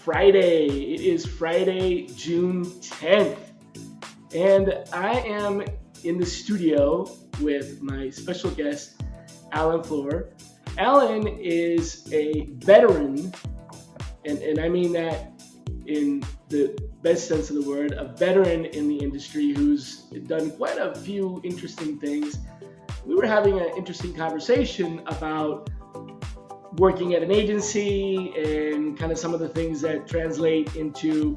Friday. It is Friday, June 10th. And I am in the studio with my special guest, Alan Floor. Alan is a veteran, and I mean that in the best sense of the word, a veteran in the industry who's done quite a few interesting things. We were having an interesting conversation about working at an agency and kind of some of the things that translate into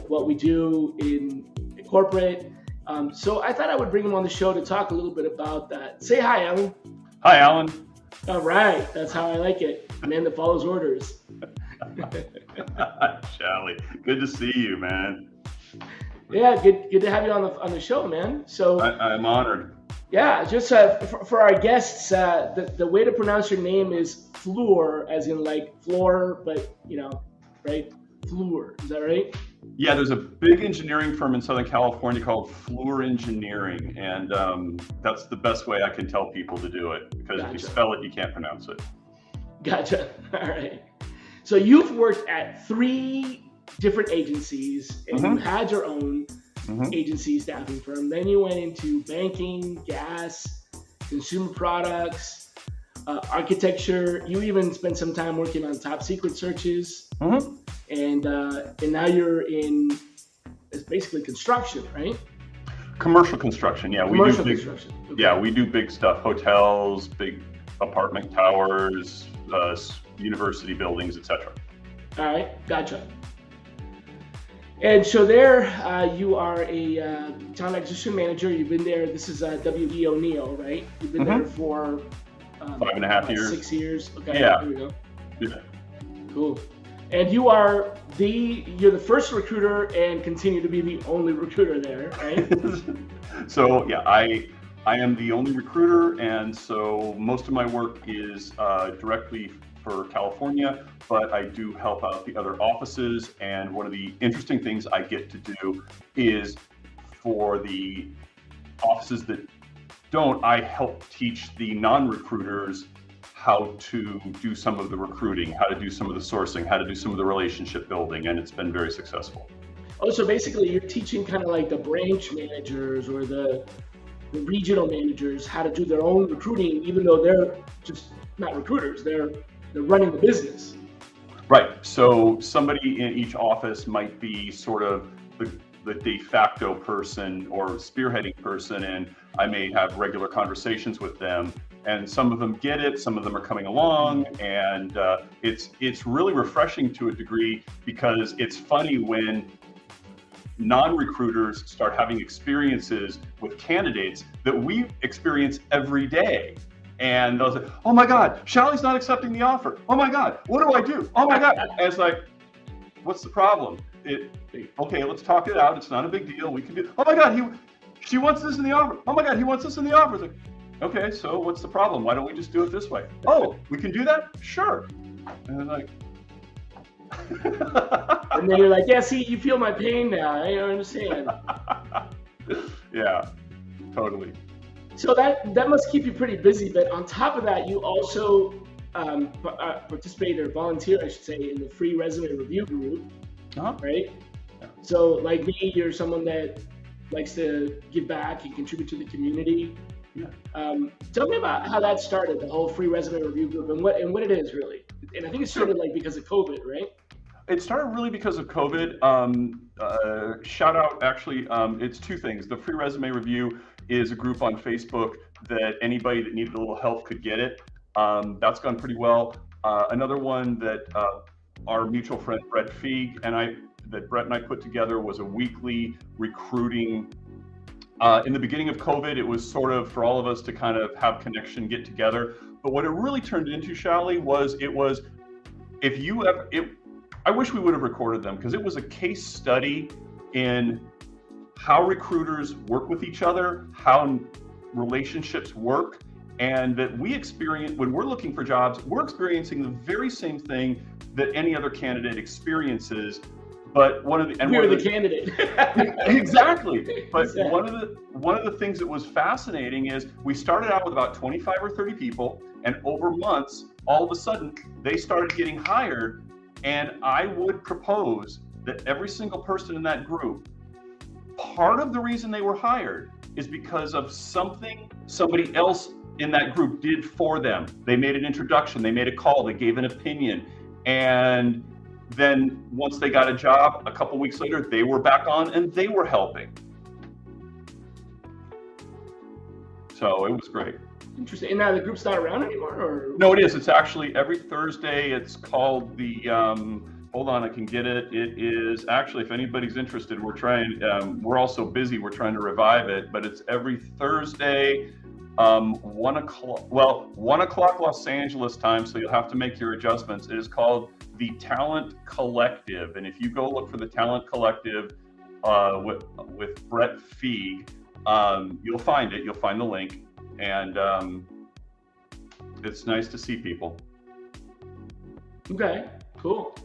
what we do in corporate. So I thought I would bring him on the show to talk a little bit about that. Say hi, Alan. Hi, Alan. All right, that's how I like it. A man that follows orders. Charlie, good to see you, man. Yeah, good to have you on the show, man. So I'm honored. Yeah, just for our guests, the way to pronounce your name is Floor, as in like floor, but right? Floor, is that right? Yeah, there's a big engineering firm in Southern California called Floor Engineering, and that's the best way I can tell people to do it, because if you spell it, you can't pronounce it. Gotcha. All right. So you've worked at 3 different agencies, and you had your own agency staffing firm. Then you went into banking, gas, consumer products, architecture. You even spent some time working on top secret searches. And now you're in, it's basically construction, right? Commercial construction, yeah. Commercial construction. Okay. Yeah, we do big stuff: hotels, big apartment towers, university buildings, etc. All right, gotcha. And so there, you are a talent acquisition manager. You've been there. This is W.E. O'Neill, right? You've been there for 5.5 years. 6 years. Okay. Yeah. There we go. Yeah. Cool. And you're the first recruiter and continue to be the only recruiter there, right? So yeah, I am the only recruiter, and so most of my work is directly for California, but I do help out the other offices. And one of the interesting things I get to do is, for the offices that don't, I help teach the non-recruiters how to do some of the recruiting, how to do some of the sourcing, how to do some of the relationship building, and it's been very successful. Oh, so basically you're teaching kind of like the branch managers or the regional managers how to do their own recruiting, even though they're just not recruiters, they're running the business. Right. So somebody in each office might be sort of the de facto person or spearheading person, and I may have regular conversations with them. And some of them get it, some of them are coming along, and it's really refreshing to a degree, because it's funny when non-recruiters start having experiences with candidates that we experience every day. And they'll say, "Oh my God, Shally's not accepting the offer. Oh my God, what do I do? Oh my God." And it's like, what's the problem? Okay, let's talk it out. It's not a big deal. We can do. Oh my God, she wants this in the offer. Oh my God, he wants this in the offer. It's like, okay, so what's the problem? Why don't we just do it this way? Oh, we can do that? Sure. And they're like, and then you're like, yeah, see, you feel my pain now. I understand. Yeah, totally. So that must keep you pretty busy. But on top of that, you also participate or volunteer, I should say, in the free resume review group, right? Yeah. So like me, you're someone that likes to give back and contribute to the community. Yeah. Tell me about how that started, the whole free resume review group, and what it is really. And I think it started like because of COVID, right? It started really because of COVID. Shout out, actually, it's 2 things. The free resume review is a group on Facebook that anybody that needed a little help could get it. That's gone pretty well. Another one that our mutual friend Brett Feig that Brett and I put together was a weekly recruiting. In the beginning of COVID, it was sort of for all of us to kind of have connection, get together. But what it really turned into, Shally, was I wish we would have recorded them, because it was a case study in how recruiters work with each other, how relationships work, and that we experience when we're looking for jobs, we're experiencing the very same thing that any other candidate experiences. But we're the candidate. Exactly. But one of the things that was fascinating is we started out with about 25 or 30 people, and over months, all of a sudden, they started getting hired And I would propose that every single person in that group, part of the reason they were hired is because of something somebody else in that group did for them. They made an introduction, they made a call, they gave an opinion. And then once they got a job, a couple weeks later, they were back on and they were helping. So it was great. Interesting. And now the group's not around anymore, or? No, it is. It's actually every Thursday. It's called the, hold on, I can get it. It is actually, if anybody's interested, we're trying, we're also busy. We're trying to revive it, but it's every Thursday, 1 o'clock, well, 1 o'clock Los Angeles time. So you'll have to make your adjustments. It is called the Talent Collective. And if you go look for the Talent Collective with Brett Feig, you'll find it. You'll find the link. And it's nice to see people. Okay, cool.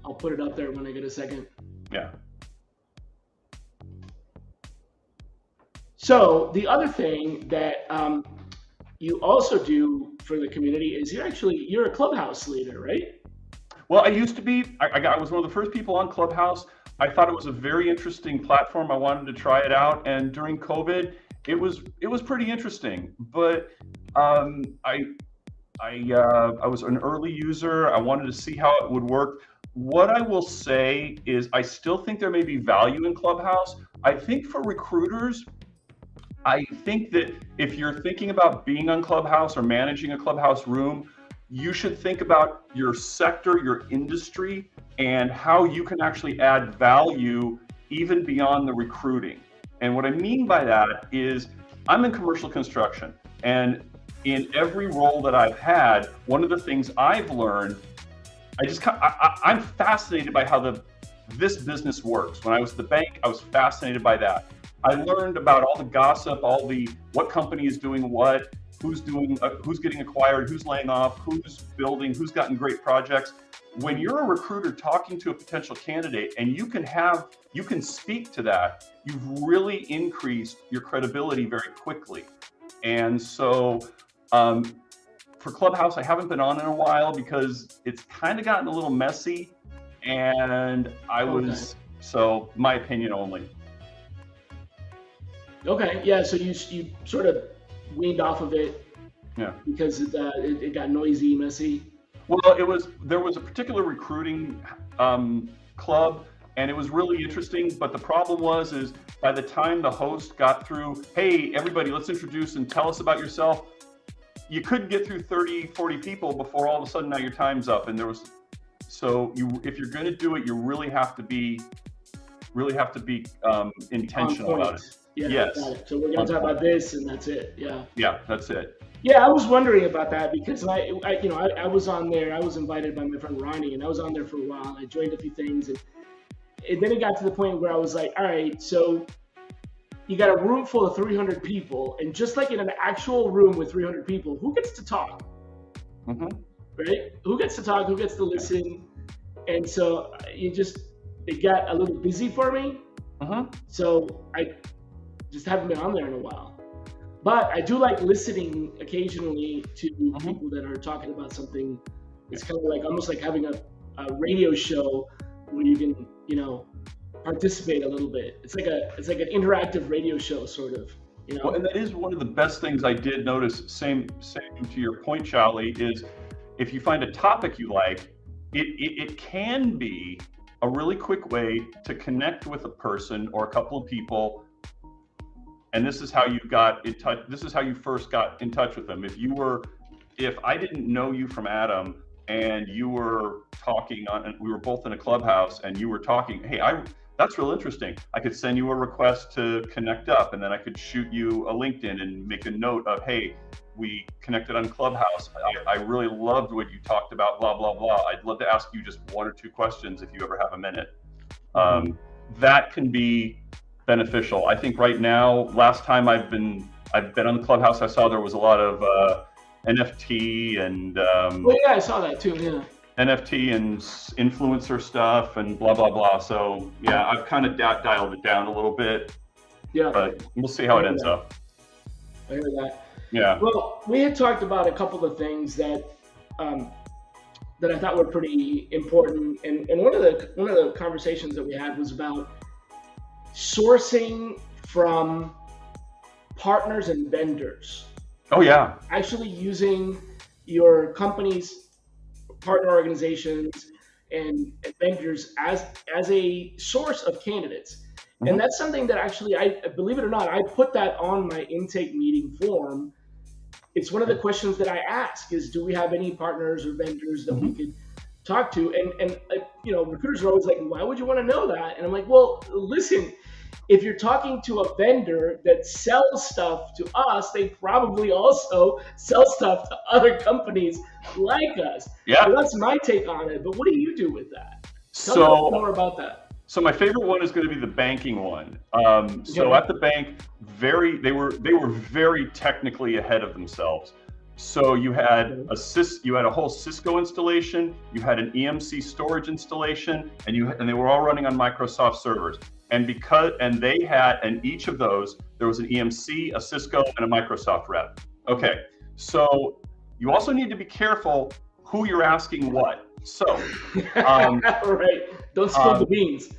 I'll put it up there when I get a second. Yeah. So the other thing that you also do for the community is you're a Clubhouse leader, right? Well, I used to be. I was one of the first people on Clubhouse. I thought it was a very interesting platform. I wanted to try it out, and during COVID, it was pretty interesting. But I was an early user. I wanted to see how it would work. What I will say is I still think there may be value in Clubhouse. I think for recruiters, I think that if you're thinking about being on Clubhouse or managing a Clubhouse room, you should think about your sector, your industry, and how you can actually add value even beyond the recruiting. And what I mean by that is I'm in commercial construction, and in every role that I've had, one of the things I've learned, I'm fascinated by how this business works. When I was at the bank, I was fascinated by that. I learned about all the gossip, what company is doing what, who's getting acquired, who's laying off, who's building, who's gotten great projects. When you're a recruiter talking to a potential candidate and you can speak to that, you've really increased your credibility very quickly. And so for Clubhouse, I haven't been on in a while because it's kind of gotten a little messy, and so my opinion only. Okay, yeah, so you sort of weaned off of it, yeah, because it got noisy, messy. Well, there was a particular recruiting club, and it was really interesting. But the problem is by the time the host got through, hey, everybody, let's introduce and tell us about yourself, you couldn't get through 30, 40 people before all of a sudden now your time's up. And if you're going to do it, you really have to be intentional about it. Yeah, yes. Got it. So we're going to talk about this, and that's it. Yeah. Yeah, that's it. Yeah, I was wondering about that because I was on there. I was invited by my friend Ronnie, and I was on there for a while. I joined a few things, and then it got to the point where I was like, all right, so you got a room full of 300 people, and just like in an actual room with 300 people, who gets to talk? Mm-hmm. Right? Who gets to talk? Who gets to listen? And so it got a little busy for me. Mm-hmm. So I just haven't been on there in a while. But I do like listening occasionally to people that are talking about something. It's kind of like almost like having a radio show where you can, participate a little bit. It's like an interactive radio show, sort of. Well, and that is one of the best things I did notice. Same to your point, Charlie, is if you find a topic you like, it can be a really quick way to connect with a person or a couple of people. And this is how you got in touch. This is how you first got in touch with them. If I didn't know you from Adam and you were talking and we were both in a Clubhouse and you were talking, hey, that's real interesting. I could send you a request to connect up, and then I could shoot you a LinkedIn and make a note of, hey, we connected on Clubhouse. I really loved what you talked about, blah, blah, blah. I'd love to ask you just one or two questions if you ever have a minute. That can be beneficial. I think right now, last time I've been on the Clubhouse, I saw there was a lot of NFT and well, yeah, I saw that too. Yeah, NFT and influencer stuff and blah blah blah. So yeah, I've kind of dialed it down a little bit. Yeah, but we'll see how it ends up. I hear that. Yeah. Well, we had talked about a couple of things that that I thought were pretty important. And one of the conversations that we had was about sourcing from partners and vendors. Oh yeah. Actually using your company's partner organizations and vendors as a source of candidates. Mm-hmm. And that's something that actually, I believe it or not, I put that on my intake meeting form. It's one of the questions that I ask is, do we have any partners or vendors that we could talk to? And recruiters are always like, why would you want to know that? And I'm like, well, listen, if you're talking to a vendor that sells stuff to us, they probably also sell stuff to other companies like us. Yeah. So that's my take on it. But what do you do with that? Tell me more about that. So my favorite one is going to be the banking one. So at the bank, they were very technically ahead of themselves. So you had a whole Cisco installation, you had an EMC storage installation, and they were all running on Microsoft servers. And each of those, there was an EMC, a Cisco, and a Microsoft rep. Okay, so you also need to be careful who you're asking what. So, right, don't spill the beans.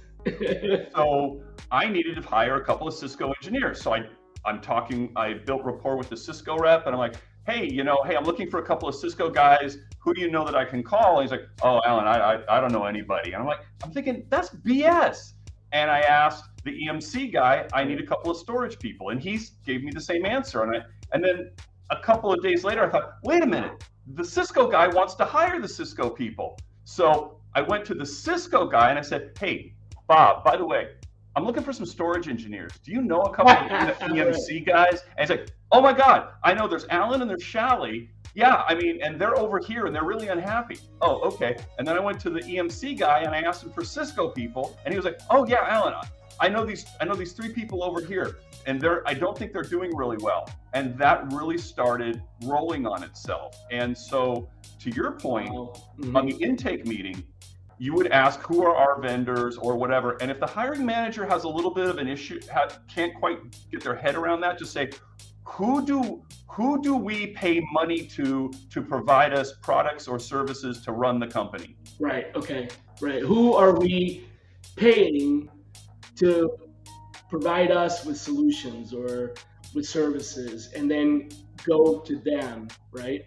So I needed to hire a couple of Cisco engineers. So I built rapport with the Cisco rep, and I'm like, hey, I'm looking for a couple of Cisco guys. Who do you know that I can call? And he's like, oh, Alan, I don't know anybody. And I'm thinking, that's BS. And I asked the EMC guy, I need a couple of storage people. And he gave me the same answer. And then a couple of days later, I thought, wait a minute, the Cisco guy wants to hire the Cisco people. So I went to the Cisco guy and I said, hey, Bob, by the way, I'm looking for some storage engineers. Do you know a couple of EMC guys? And he's like, oh my God, I know there's Alan and there's Shally. Yeah, and they're over here and they're really unhappy. Oh, okay. And then I went to the EMC guy and I asked him for Cisco people, and he was like, oh yeah, Alan, I know these 3 people over here, and I don't think they're doing really well. And that really started rolling on itself. And so to your point, on the intake meeting, you would ask, who are our vendors or whatever. And if the hiring manager has a little bit of an issue, can't quite get their head around that, just say, who do we pay money to provide us products or services to run the company? Right. Okay. Right. Who are we paying to provide us with solutions or with services, and then go to them, right?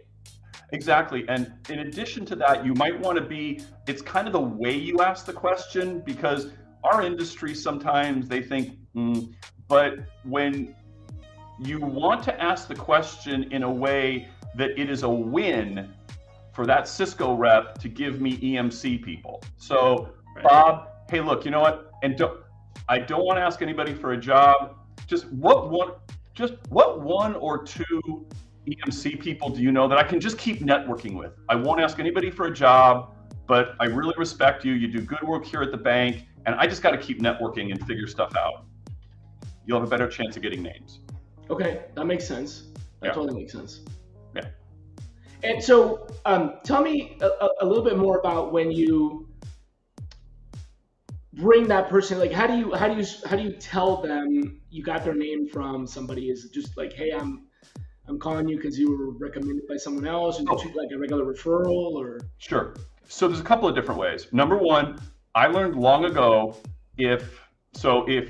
Exactly. And in addition to that, you might want to it's kind of the way you ask the question, because our industry sometimes they think, but when you want to ask the question in a way that it is a win for that Cisco rep to give me EMC people. So, right. Bob, hey, look, you know what? And I don't want to ask anybody for a job. Just what one or two EMC people do you know that I can just keep networking with? I won't ask anybody for a job, but I really respect you. You do good work here at the bank, and I just got to keep networking and figure stuff out. You'll have a better chance of getting names. Okay, that makes sense. That totally makes sense. Yeah. And so, tell me a little bit more about when you bring that person. Like, how do you tell them you got their name from somebody? Is it just like, hey, I'm calling you because you were recommended by someone else, and you treat like a regular referral, or? Sure. So there's a couple of different ways. Number one, I learned long ago, if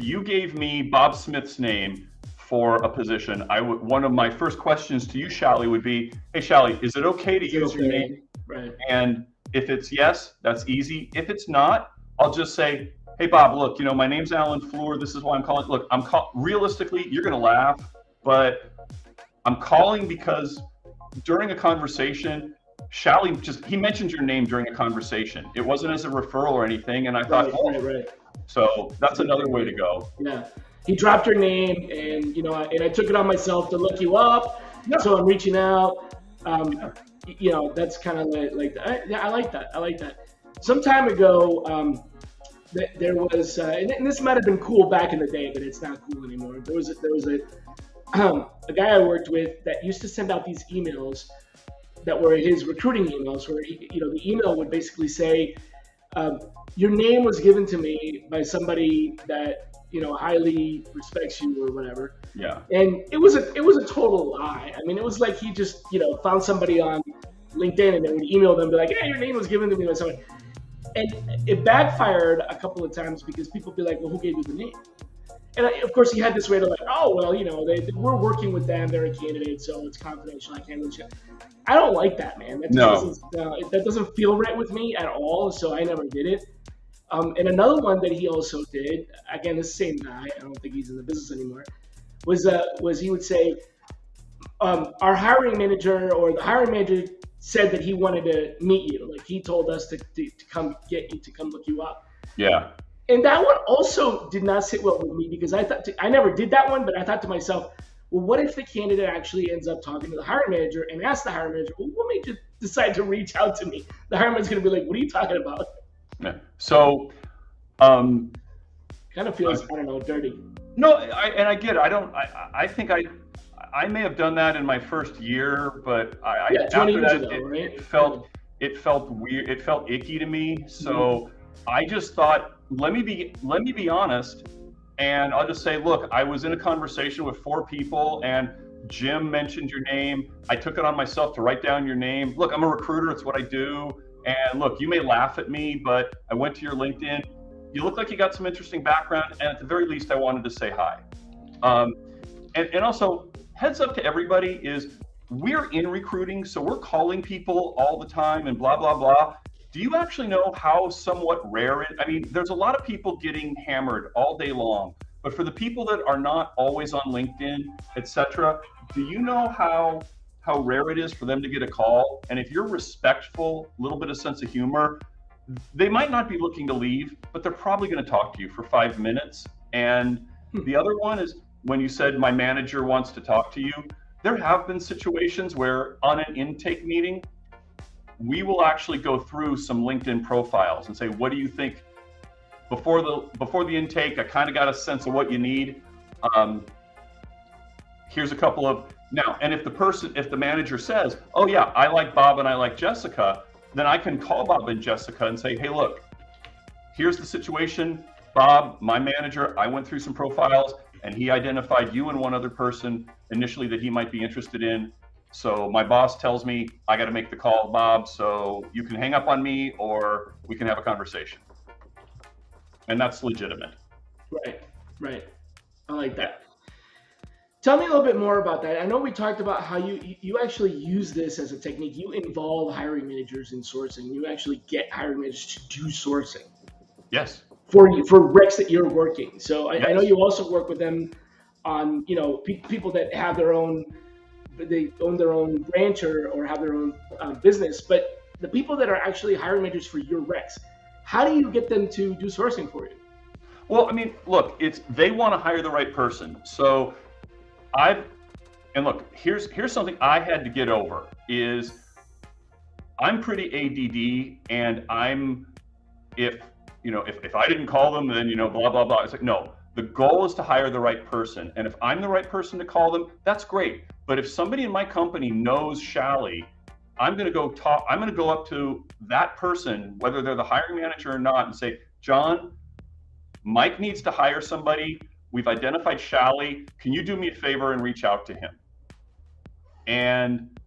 you gave me Bob Smith's name for a position, one of my first questions to you, Shally, would be, hey, Shally, is it okay to use your name? Right. And if it's yes, that's easy. If it's not, I'll just say, hey, Bob, look, my name's Alan Fleur. This is why I'm calling. Look, realistically, you're going to laugh, but I'm calling because during a conversation, Shally he mentioned your name during a conversation. It wasn't as a referral or anything. And I thought, right. So that's another way to go. Yeah. He dropped your name, and and I took it on myself to look you up. Yeah. So I'm reaching out. That's kind of like I like that. I like that. Some time ago, there was, and this might have been cool back in the day, but it's not cool anymore. There was a guy I worked with that used to send out these emails that were his recruiting emails, where the email would basically say, your name was given to me by somebody that highly respects you or whatever. Yeah. And it was a total lie. I mean, it was like he just found somebody on LinkedIn, and they would email them, be like, "Hey, your name was given to me by someone," and it backfired a couple of times because people be like, "Well, who gave you the name?" And of course, he had this way to like, "Oh, well, we're working with them; they're a candidate, so it's confidential. I can't let you." I don't like that, man. That doesn't feel right with me at all. So I never did it. And another one that he also did, again, the same guy. I don't think he's in the business anymore. Was he would say, our hiring manager or the hiring manager said that he wanted to meet you. Like he told us to come get you, to come look you up. Yeah. And that one also did not sit well with me because I never did that one, but I thought to myself, well, what if the candidate actually ends up talking to the hiring manager and asks the hiring manager, well, what made you decide to reach out to me? The hiring manager's going to be like, what are you talking about? Yeah. So, kind of feels, I don't know, dirty. No, I get it. I think I may have done that in my first year, but 20 years ago, right? It felt weird. It felt icky to me. So I just thought, let me be honest. And I'll just say, look, I was in a conversation with 4 people and Jim mentioned your name. I took it on myself to write down your name. Look, I'm a recruiter. It's what I do. And look, you may laugh at me, but I went to your LinkedIn. You look like you got some interesting background. And at the very least, I wanted to say hi. And also, heads up to everybody is we're in recruiting. So we're calling people all the time and blah, blah, blah. Do you actually know how somewhat rare it? I mean, there's a lot of people getting hammered all day long, but for the people that are not always on LinkedIn, etc., do you know how rare it is for them to get a call? And if you're respectful, a little bit of sense of humor, they might not be looking to leave, but they're probably going to talk to you for 5 minutes. And the other one is when you said my manager wants to talk to you, there have been situations where on an intake meeting, we will actually go through some LinkedIn profiles and say, what do you think? Before the intake, I kind of got a sense of what you need. Here's a couple of, now, and if the manager says, oh yeah, I like Bob and I like Jessica, then I can call Bob and Jessica and say, hey, look, here's the situation. Bob, my manager, I went through some profiles and he identified you and one other person initially that he might be interested in. So my boss tells me I got to make the call, Bob, so you can hang up on me or we can have a conversation. And that's legitimate. Right. I like that. Tell me a little bit more about that. I know we talked about how you actually use this as a technique. You involve hiring managers in sourcing. You actually get hiring managers to do sourcing. Yes. For recs that you're working. So I know you also work with them on, people that have they own their own branch or have their own business, but the people that are actually hiring managers for your recs, how do you get them to do sourcing for you? Well, I mean, look, they want to hire the right person. So here's something I had to get over is I'm pretty ADD and if I didn't call them, then, blah, blah, blah. It's like, no, the goal is to hire the right person. And if I'm the right person to call them, that's great. But if somebody in my company knows Shally, I'm going to go up to that person, whether they're the hiring manager or not, and say, John, Mike needs to hire somebody. We've identified Shally. Can you do me a favor and reach out to him? And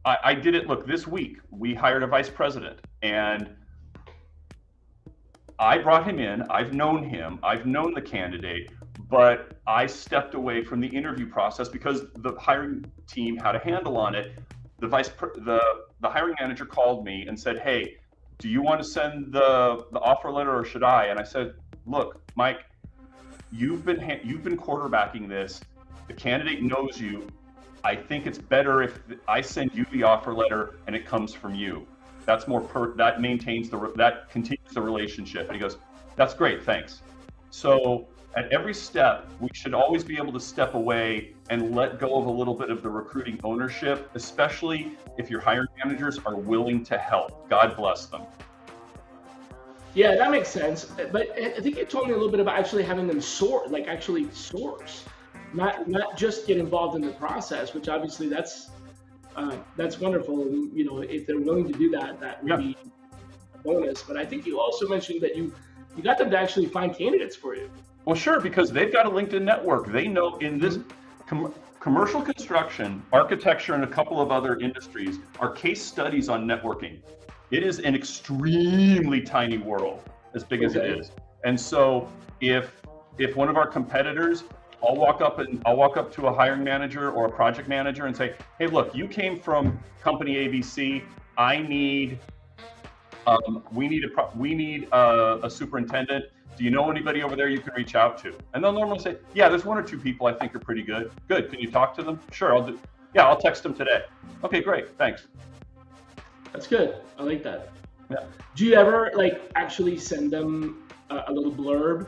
I did it. Look, this week we hired a vice president and I brought him in. I've known him. I've known the candidate, but I stepped away from the interview process because the hiring team had a handle on it. The hiring manager called me and said, hey, do you want to send the offer letter or should I? And I said, look, Mike, you've been quarterbacking this. The candidate knows you. I think it's better if I send you the offer letter and it comes from you. That's that continues the relationship. And he goes, that's great, thanks. So at every step, we should always be able to step away and let go of a little bit of the recruiting ownership, especially if your hiring managers are willing to help. God bless them. Yeah, that makes sense. But I think you told me a little bit about actually having them source, not just get involved in the process, which obviously that's wonderful. And, if they're willing to do that, that would be a bonus. But I think you also mentioned that you got them to actually find candidates for you. Well, sure, because they've got a LinkedIn network. They know in this, commercial construction, architecture, and a couple of other industries are case studies on networking. It is an extremely tiny world, as big as it is. And so if one of our competitors, I'll walk up to a hiring manager or a project manager and say, hey, look, you came from company ABC. We need a superintendent. Do you know anybody over there you can reach out to? And they'll normally say, yeah, there's one or two people I think are pretty good. Good, can you talk to them? Sure, I'll text them today. Okay, great, thanks. That's good, I like that. Yeah. Do you ever actually send them a little blurb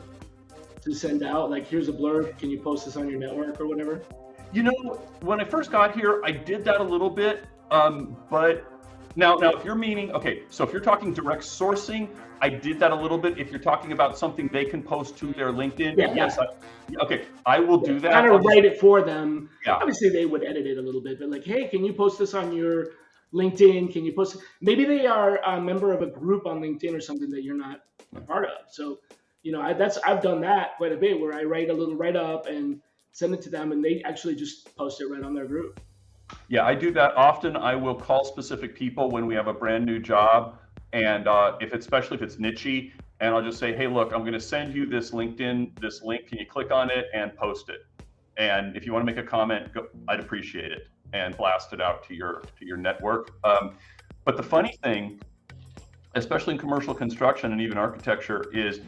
to send out? Like, here's a blurb, can you post this on your network or whatever? When I first got here, I did that a little bit, but now if you're meaning, so if you're talking direct sourcing, I did that a little bit. If you're talking about something they can post to their LinkedIn, yes, I will do that. Kind of write it for them. Yeah. Obviously, they would edit it a little bit, but like, hey, can you post this on your LinkedIn? Can you post it? Maybe they are a member of a group on LinkedIn or something that you're not a part of. So, I've done that quite a bit, where I write a little write-up and send it to them, and they actually just post it right on their group. Yeah, I do that often. I will call specific people when we have a brand new job, and especially if it's niche-y, and I'll just say, hey, look, I'm going to send you this link. Can you click on it and post it? And if you want to make a comment, I'd appreciate it, and blast it out to your network. But the funny thing, especially in commercial construction and even architecture, is,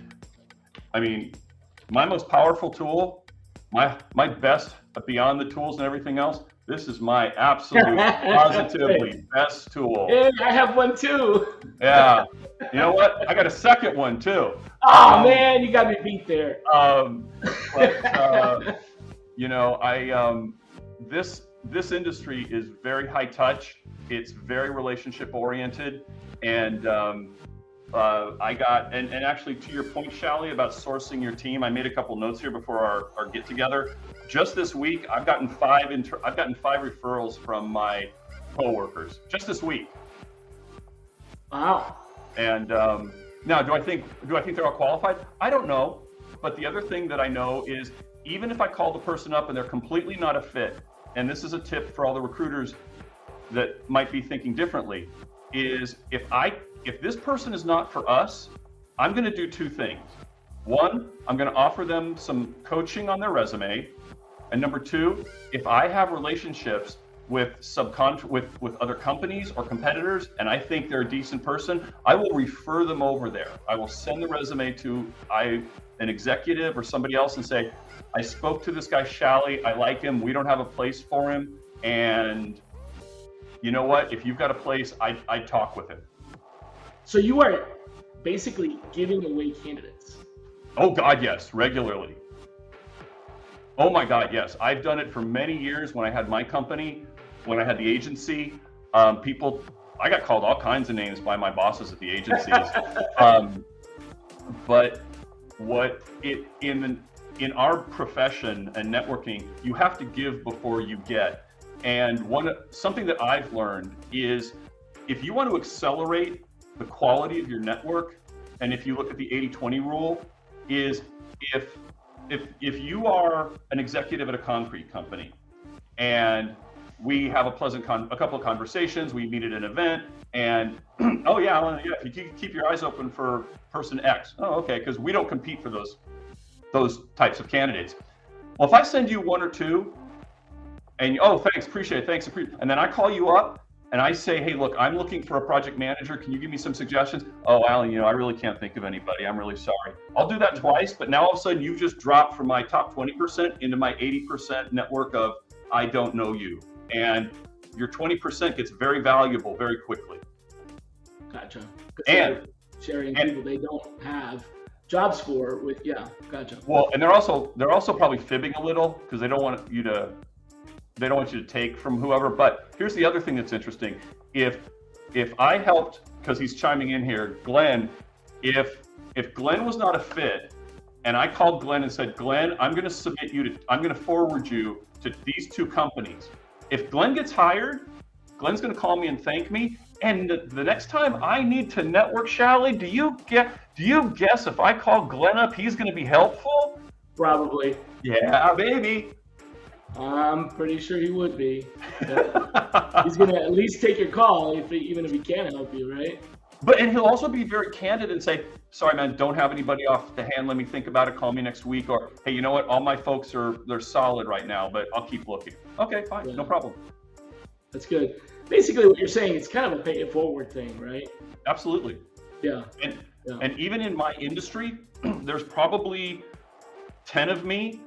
my most powerful tool, my best beyond the tools and everything else, this is my absolute positively best tool. Yeah, I have one too. Yeah. You know what? I got a second one too. Oh man, you got me beat there. This industry is very high touch. It's very relationship oriented, and actually, to your point, Shally, about sourcing your team, I made a couple notes here before our get together. Just this week, I've gotten 5 referrals from my coworkers just this week. Wow. And now, do I think they're all qualified? I don't know. But the other thing that I know is, even if I call the person up and they're completely not a fit, and this is a tip for all the recruiters that might be thinking differently, is if this person is not for us, I'm going to do 2 things. One, I'm going to offer them some coaching on their resume. And number 2, if I have relationships with with other companies or competitors, and I think they're a decent person, I will refer them over there. I will send the resume to an executive or somebody else and say, I spoke to this guy, Shally, I like him, we don't have a place for him, and you know what, if you've got a place, I'd talk with him. So you are basically giving away candidates. Oh God, yes, regularly. Oh my God, yes. I've done it for many years when I had my company, when I had the agency. I got called all kinds of names by my bosses at the agencies. But in our profession and networking, you have to give before you get. And something that I've learned is, if you want to accelerate the quality of your network, and if you look at the 80-20 rule, is if you are an executive at a concrete company and we have a couple of conversations, we meet at an event, and oh yeah, Alan, yeah, if you keep your eyes open for person X, oh okay, because we don't compete for those types of candidates. Well, if I send you 1 or 2, and oh thanks, appreciate it, and then I call you up and I say, hey, look, I'm looking for a project manager. Can you give me some suggestions? Oh, Alan, I really can't think of anybody. I'm really sorry. I'll do that twice, but now all of a sudden you just dropped from my top 20% into my 80% network of I don't know you. And your 20% gets very valuable very quickly. Gotcha. And sharing people they don't have jobs for gotcha. Well, and they're also probably fibbing a little because they don't want you to take from whoever. But here's the other thing that's interesting. If I helped, because he's chiming in here, Glenn, if Glenn was not a fit, and I called Glenn and said, Glenn, I'm going to forward you to these 2 companies. If Glenn gets hired, Glenn's going to call me and thank me. And the next time I need to network, Shally, do you guess if I call Glenn up, he's going to be helpful? Probably. Yeah, baby. I'm pretty sure he would be. Yeah. He's gonna at least take your call, even if he can't help you, right? And he'll also be very candid and say, sorry, man, don't have anybody off the hand. Let me think about it. Call me next week. Or, hey, you know what? All my folks they're solid right now, but I'll keep looking. Okay, fine. No problem. That's good. Basically what you're saying, it's kind of a pay it forward thing, right? Absolutely. Yeah. And even in my industry, there's probably 10 of me,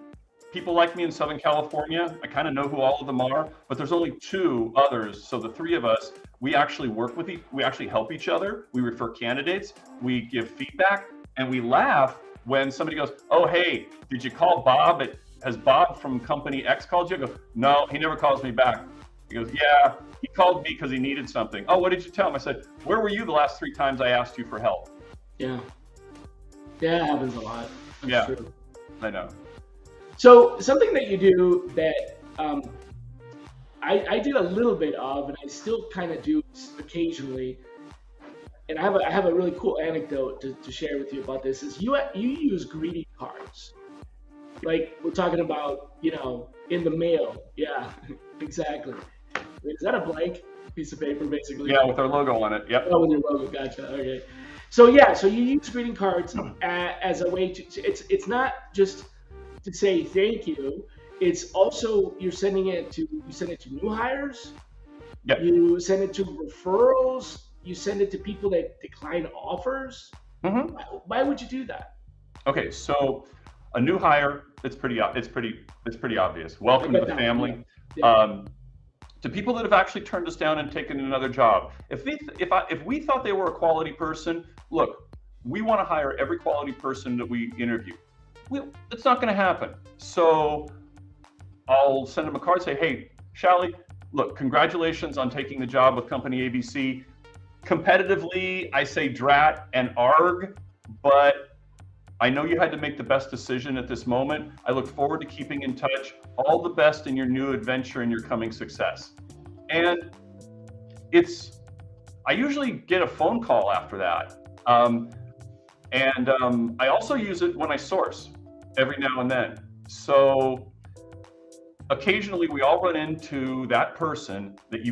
people like me in Southern California. I kind of know who all of them are, but there's only 2 others. So the 3 of us, we actually work with we actually help each other. We refer candidates, we give feedback, and we laugh when somebody goes, oh, hey, did you call Bob? Has Bob from company X called you? I go, no, he never calls me back. He goes, yeah, he called me because he needed something. Oh, what did you tell him? I said, where were you the last 3 times I asked you for help? Yeah. Yeah, it happens a lot. That's true. I know. So something that you do that I did a little bit of, and I still kind of do occasionally, and I have a really cool anecdote to share with you about this, is you use greeting cards. Like we're talking about, in the mail. Yeah, exactly. Wait, is that a blank piece of paper, basically? Yeah, with our logo on it. Yep. Oh, with your logo. Gotcha. Okay. So you use greeting cards as a way to. It's not just to say thank you. It's also you send it to new hires. Yep. You send it to referrals. You send it to people that decline offers. Mm-hmm. Why would you do that? Okay, so a new hire, it's pretty obvious. Welcome to the family. Yeah. To people that have actually turned us down and taken another job, if we thought they were a quality person, look, we want to hire every quality person that we interview. It's not going to happen. So I'll send them a card, say, hey, Shally, look, congratulations on taking the job with company ABC. Competitively, I say drat and arg, but I know you had to make the best decision at this moment. I look forward to keeping in touch. All the best in your new adventure and your coming success. And I usually get a phone call after that. I also use it when I source every now and then. So occasionally we all run into that person that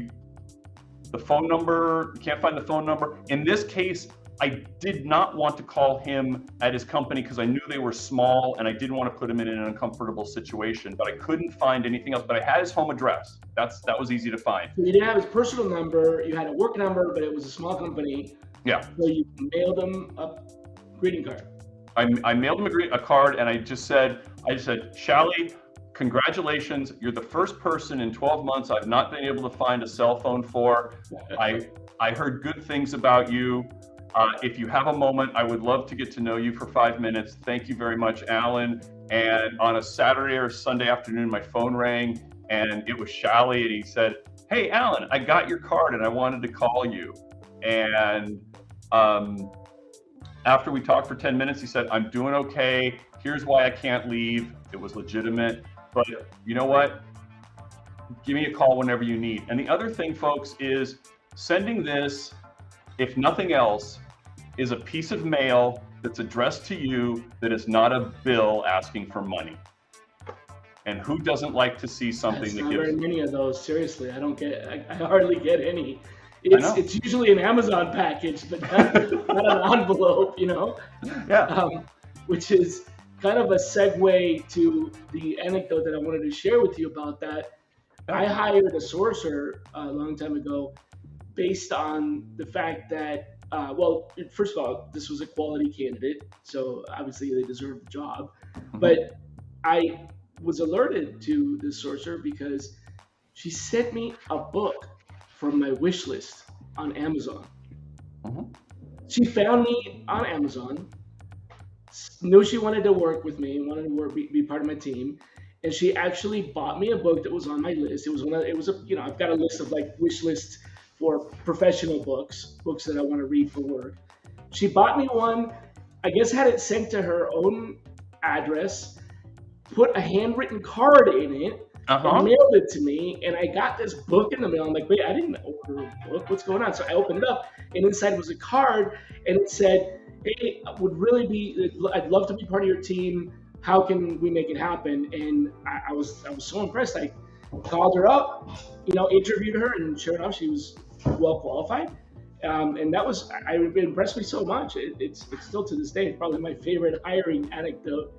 the phone number, you can't find the phone number. In this case, I did not want to call him at his company because I knew they were small and I didn't want to put him in an uncomfortable situation, but I couldn't find anything else. But I had his home address. That was easy to find. So you didn't have his personal number, you had a work number, but it was a small company. Yeah. So you mailed him a greeting card. I mailed him a card and I just said, Shally, congratulations. You're the first person in 12 months I've not been able to find a cell phone for. I heard good things about you. If you have a moment, I would love to get to know you for 5 minutes. Thank you very much, Alan. And on a Saturday or Sunday afternoon, my phone rang and it was Shally, and he said, hey, Alan, I got your card and I wanted to call you. And after we talked for 10 minutes, he said, I'm doing okay. Here's why I can't leave. It was legitimate. But you know what? Give me a call whenever you need. And the other thing, folks, is sending this, if nothing else, is a piece of mail that's addressed to you that is not a bill asking for money. And who doesn't like to see something that gives? Very many of those. Seriously, I hardly get any. It's usually an Amazon package, but not an envelope, Yeah. Which is kind of a segue to the anecdote that I wanted to share with you about that. I hired a sourcer a long time ago based on the fact that, first of all, this was a quality candidate, so obviously they deserved the job. Mm-hmm. But I was alerted to this sourcer because she sent me a book from my wish list on Amazon. Mm-hmm. She found me on Amazon, knew she wanted to work with me, wanted to be part of my team, and she actually bought me a book that was on my list. I've got a list of like wish lists for professional books that I want to read for work. She bought me one, I guess had it sent to her own address, put a handwritten card in it, and mailed it to me, and I got this book in the mail. I'm like, wait, I didn't order a book. What's going on? So I opened it up, and inside was a card, and it said, hey, I'd love to be part of your team. how can we make it happen? And I was so impressed. I called her up, interviewed her, and sure enough, she was well qualified. And that was, it impressed me so much. It's still to this day probably my favorite hiring anecdote.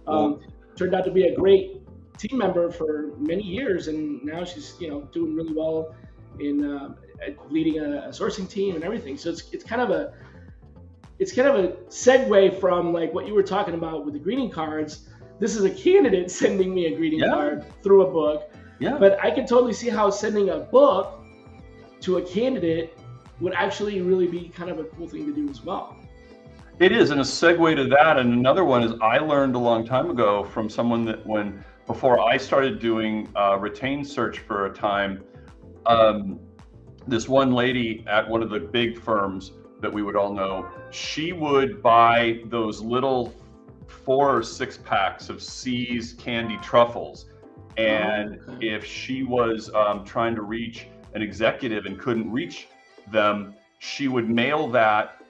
Well, Turned out to be a great team member for many years, and now she's doing really well in leading a sourcing team and everything. So it's kind of a segue from like what you were talking about with the greeting cards. This is a candidate sending me a greeting card through a book. Yeah. But I can totally see how sending a book to a candidate would actually really be kind of a cool thing to do as well. It is, and a segue to that, and another one is I learned a long time ago from someone that before I started doing retained search for a time, this one lady at one of the big firms that we would all know, she would buy those little 4 or 6 packs of C's candy truffles. And if she was trying to reach an executive and couldn't reach them, she would mail that.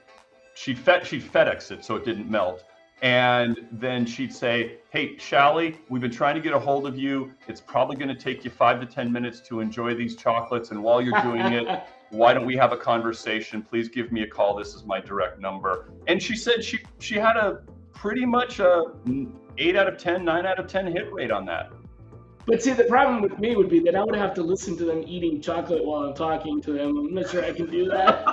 She'd FedEx it so it didn't melt. And then she'd say, hey, Shally, we've been trying to get a hold of you. It's probably going to take you 5 to 10 minutes to enjoy these chocolates. And while you're doing it, why don't we have a conversation? Please give me a call. This is my direct number. And she said she had a pretty much a 8 out of 10, 9 out of 10 hit rate on that. But see, the problem with me would be that I would have to listen to them eating chocolate while I'm talking to them. I'm not sure I can do that.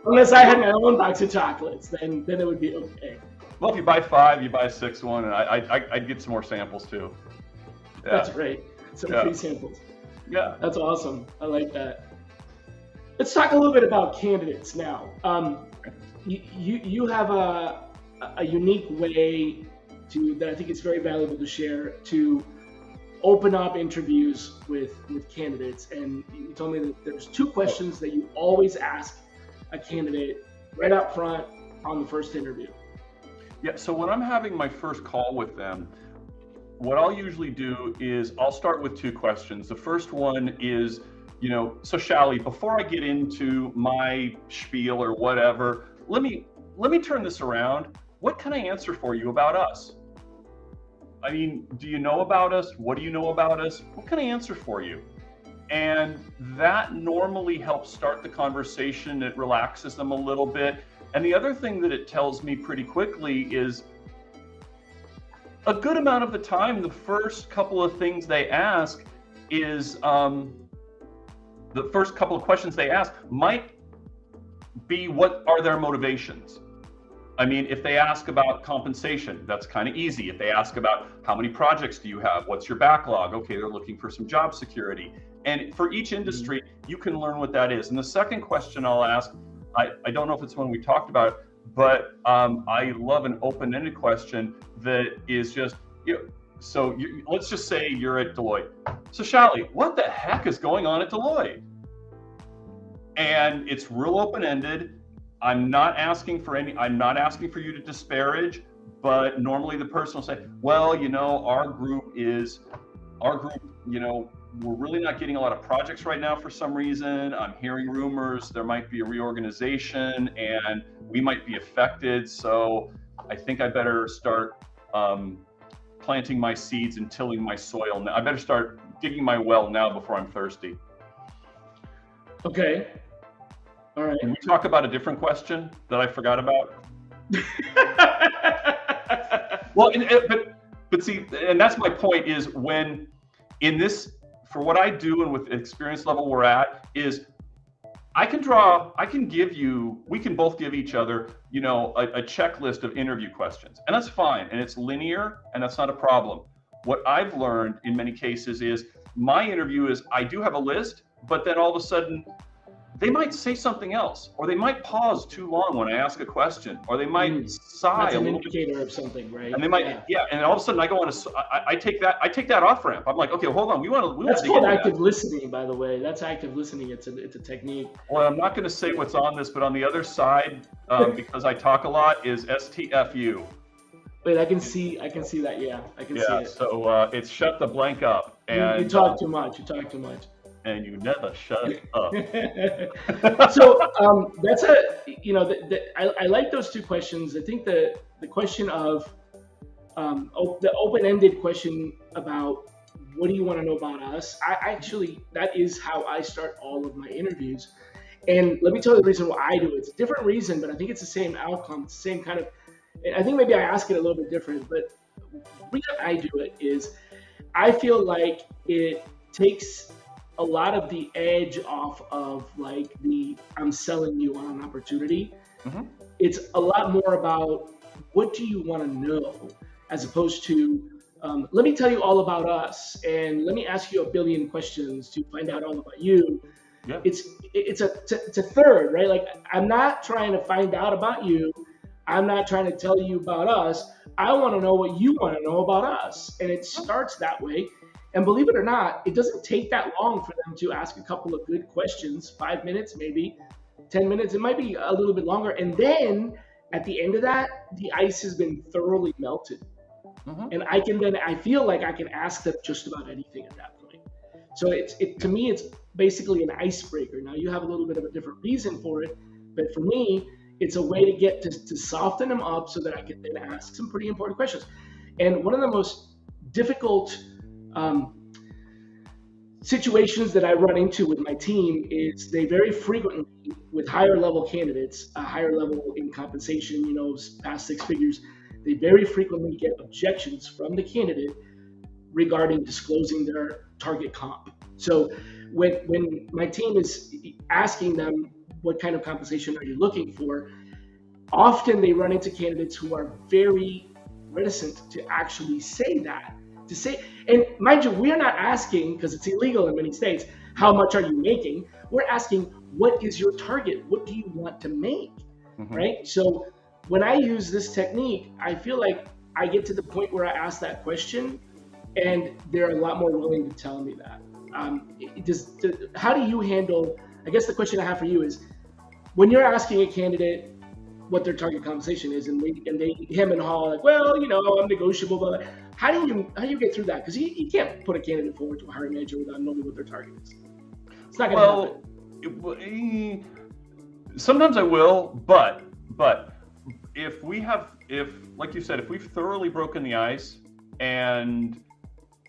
Unless I had my own box of chocolates, then it would be okay. Well, if you buy 5, you buy a 6th one, and I'd get some more samples too. Yeah. That's great. Some free samples. Yeah. That's awesome. I like that. Let's talk a little bit about candidates now. You have a unique way that I think it's very valuable to share to open up interviews with candidates. And you told me that there's 2 questions that you always ask a candidate right up front on the first interview. Yeah, so when I'm having my first call with them, what I'll usually do is I'll start with 2 questions. The first one is, so Shally, before I get into my spiel or whatever, let me turn this around. What can I answer for you about us? I mean, do you know about us? What do you know about us? What can I answer for you? And that normally helps start the conversation. It relaxes them a little bit. And the other thing that it tells me pretty quickly is a good amount of the time, the first couple of things they ask is, the first couple of questions they ask might be, what are their motivations? I mean, if they ask about compensation, that's kind of easy. If they ask about how many projects do you have? What's your backlog? Okay, they're looking for some job security. And for each industry, you can learn what that is. And the second question I'll ask, I don't know if it's one we talked about, but I love an open-ended question that is just, let's just say you're at Deloitte. So Shally, what the heck is going on at Deloitte? And it's real open-ended. I'm not asking for you to disparage, but normally the person will say, well, our group, we're really not getting a lot of projects right now for some reason. I'm hearing rumors there might be a reorganization and we might be affected. So I think I better start planting my seeds and tilling my soil now. I better start digging my well now before I'm thirsty. Okay. All right. Can we talk about a different question that I forgot about? Well, but see, and that's my point is when in this, for what I do and with the experience level we're at is we can both give each other, a checklist of interview questions, and that's fine. And it's linear and that's not a problem. What I've learned in many cases is my interview is I do have a list, but then all of a sudden they might say something else, or they might pause too long when I ask a question, or they might sigh That's a an little indicator bit. of something, right? And they might, and all of a sudden I go on I take that off ramp. I'm like, okay, hold on, we want to. That's called active listening, by the way. That's active listening. It's a technique. Well, I'm not going to say what's on this, but on the other side, because I talk a lot, is STFU. Wait, I can see that. Yeah, I can see it. So it's shut the blank up. And you talk too much. You talk too much. and you never shut up. So that's I like those two questions. I think the question of the open-ended question about what do you want to know about us, that is how I start all of my interviews. And let me tell you the reason why I do it. It's a different reason, but I think it's the same outcome, it's the same kind of. I think maybe I ask it a little bit different, but the reason I do it is I feel like it takes a lot of the edge off of like the I'm selling you on an opportunity. Mm-hmm. It's a lot more about what do you want to know, as opposed to let me tell you all about us and let me ask you a billion questions to find out all about you. Yeah. It's a third, right? Like I'm not trying to find out about you. I'm not trying to tell you about us. I want to know what you want to know about us. And it starts that way. And believe it or not, it doesn't take that long for them to ask a couple of good questions, 5 minutes, maybe 10 minutes. It might be a little bit longer. And then at the end of that, the ice has been thoroughly melted. Mm-hmm. And I feel like I can ask them just about anything at that point. So to me, it's basically an icebreaker. Now you have a little bit of a different reason for it, but for me, it's a way to get to soften them up so that I can then ask some pretty important questions. And one of the most difficult situations that I run into with my team is they very frequently, with higher level candidates, a higher level in compensation, past six figures, they very frequently get objections from the candidate regarding disclosing their target comp. So when my team is asking them, what kind of compensation are you looking for? Often they run into candidates who are very reticent to actually say that. And mind you, we're not asking, because it's illegal in many states, how much are you making? We're asking, what is your target? What do you want to make? Mm-hmm. Right? So when I use this technique, I feel like I get to the point where I ask that question and they're a lot more willing to tell me that. How do you handle, I guess the question I have for you is, when you're asking a candidate what their target compensation is, and they hem and haw like, well, I'm negotiable, but how do you get through that? Because you can't put a candidate forward to a hiring manager without knowing what their target is. It's not going to happen. Sometimes I will, but if like you said, if we've thoroughly broken the ice and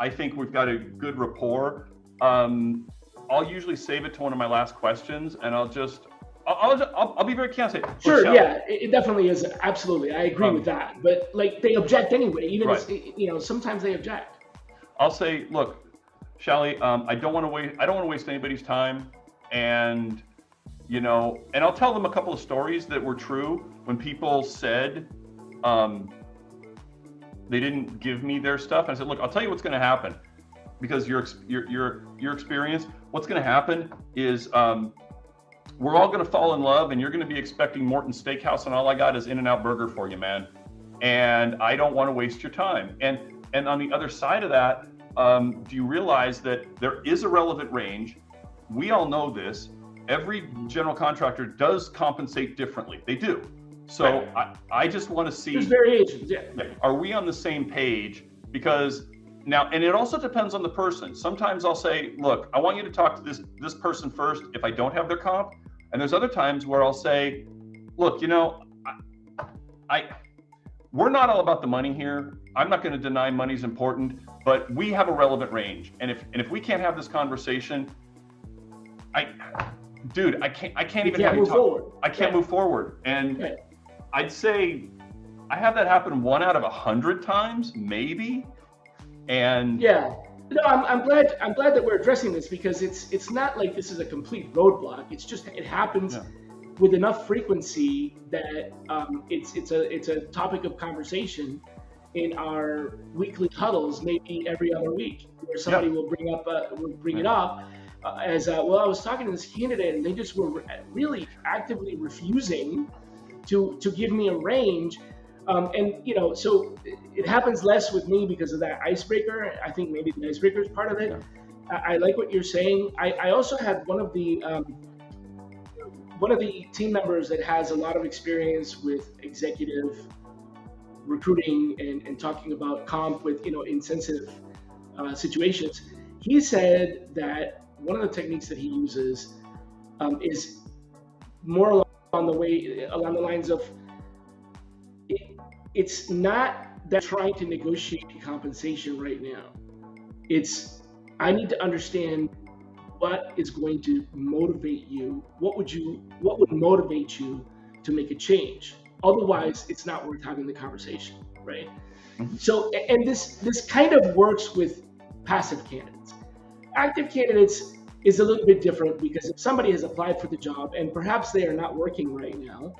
I think we've got a good rapport, I'll usually save it to one of my last questions, and I'll be very candid. Sure, yeah, it definitely is. Absolutely, I agree with that. But like, they object anyway, even if, sometimes they object. I'll say, look, Shally, I don't want to waste anybody's time, and and I'll tell them a couple of stories that were true when people said they didn't give me their stuff. And I said, look, I'll tell you what's going to happen, because your experience, what's going to happen is we're all going to fall in love, and you're going to be expecting Morton's Steakhouse, and all I got is In-N-Out Burger for you, man. And I don't want to waste your time. And on the other side of that, do you realize that there is a relevant range? We all know this. Every general contractor does compensate differently. They do. So I just want to see. There's variations, yeah. Are we on the same page? Because now, and it also depends on the person. Sometimes I'll say, look, I want you to talk to this person first if I don't have their comp. And there's other times where I'll say, look, we're not all about the money here. I'm not going to deny money's important, but we have a relevant range. And if we can't have this conversation, I can't even have you talk. Forward. I can't move forward. And I'd say I have that happen 1 out of 100 times, maybe. And yeah, no, I'm glad that we're addressing this, because it's not like this is a complete roadblock. It's just it happens with enough frequency that it's a topic of conversation in our weekly huddles, maybe every other week, where somebody will bring it up. As I was talking to this candidate, and they just were really actively refusing to give me a range. So it happens less with me because of that icebreaker. I think maybe the icebreaker is part of it. Yeah. I like what you're saying. I also had one of the team members that has a lot of experience with executive recruiting and talking about comp with insensitive situations. He said that one of the techniques that he uses is more along the lines of it's not that trying to negotiate compensation right now. It's I need to understand what is going to motivate you. What would motivate you to make a change? Otherwise, it's not worth having the conversation, right? So, and this kind of works with passive candidates. Active candidates is a little bit different because if somebody has applied for the job and perhaps they are not working right now,